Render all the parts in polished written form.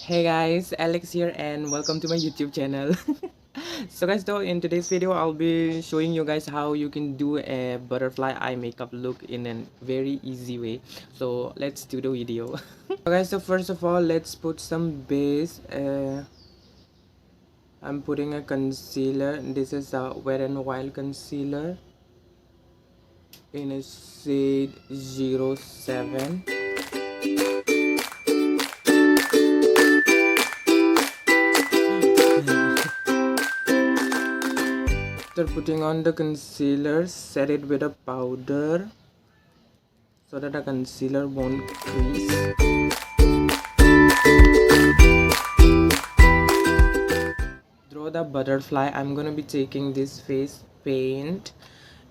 Hey guys, Alex here and welcome to my YouTube channel. So guys, though in today's video I'll be showing you guys how you can do a butterfly eye makeup look in a very easy way. So let's do the video. So guys, so first of all let's put some base. I'm putting a concealer. This is a Wet n Wild concealer in a shade 07. After putting on the concealer, set it with a powder so that the concealer won't crease. Draw the butterfly. I'm gonna be taking this face paint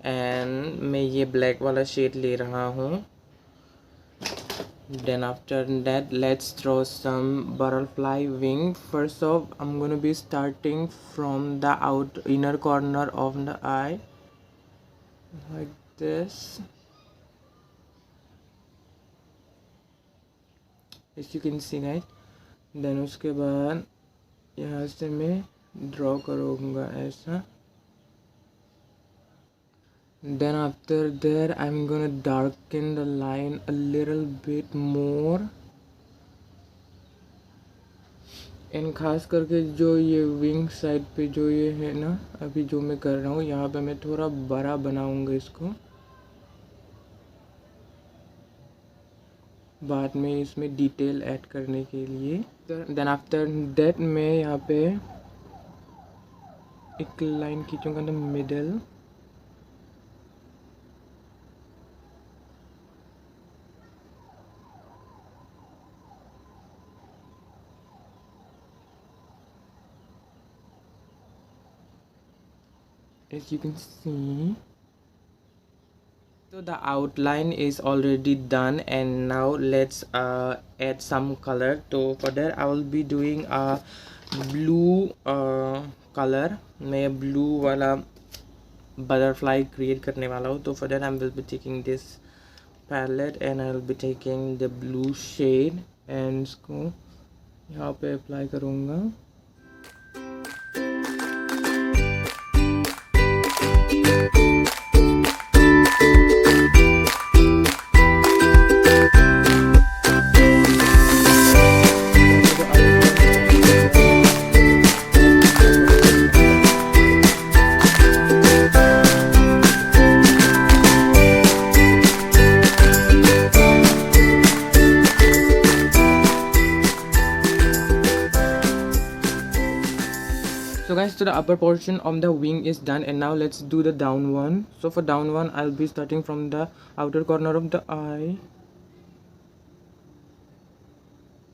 and मैं ये black वाला shade ले रहा हूँ. Then after that let's draw some butterfly wing. First off, I'm gonna be starting from the inner corner of the eye like this. As you can see guys, then उसके बाद यहाँ से मैं draw करूँगा ऐसा. Then after that I'm gonna darken the line a little bit more. And खास करके जो ये विंग साइड पे जो ये है ना, अभी जो मैं कर रहा हूँ यहाँ पे मैं थोड़ा बड़ा बनाऊँगा इसको, बाद में इसमें डिटेल ऐड करने के लिए. देन आफ्टर दैट मैं यहाँ पे एक लाइन खींचूँगा the middle. As you can see, so the outline is already done and now let's add some color. So for that I will be doing a blue color. मैं blue वाला butterfly create करने वाला हूँ. तो for that I will be taking this palette and I will be taking the blue shade and इसको यहाँ पे apply करूँगा. So guys, so the upper portion of the wing is done and now let's do the down one. So for down one I'll be starting from the outer corner of the eye.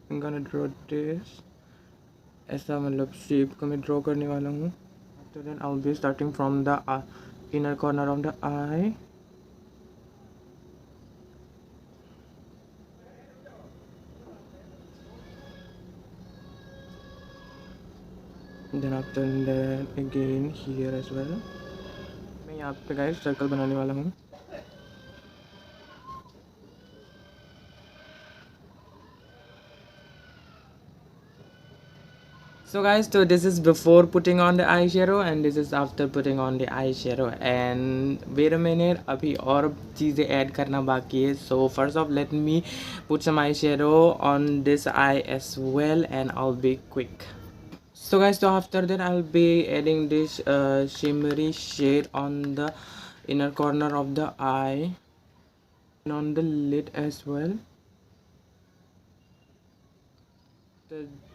I'm gonna draw this. ऐसा मतलब shape को मैं draw करने वाला हूँ. After that I'll be starting from the inner corner of the eye. Then after that again here as well. मैं यहाँ पे guys circle बनाने वाला हूँ. So guys, so this is before putting on the eyeshadow and this is after putting on the eyeshadow. And wait a minute, अभी और चीज़ें add करना बाकी है. So first off, let me put some eyeshadow on this eye as well and I'll be quick. So guys, so after that I'll be adding this shimmery shade on the inner corner of the eye and on the lid as well.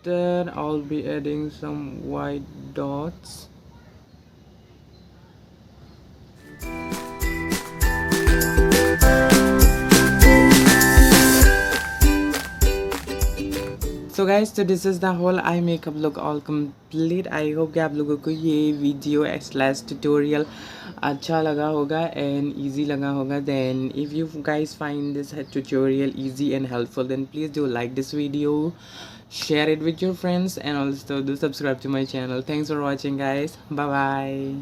Then I'll be adding some white dots. So guys, so this is the whole eye makeup look all complete. I hope कि आप लोगों को ये video / tutorial अच्छा लगा होगा and easy लगा होगा. Then if you guys find this tutorial easy and helpful, then please do like this video, share it with your friends and also do subscribe to my channel. Thanks for watching guys. Bye bye.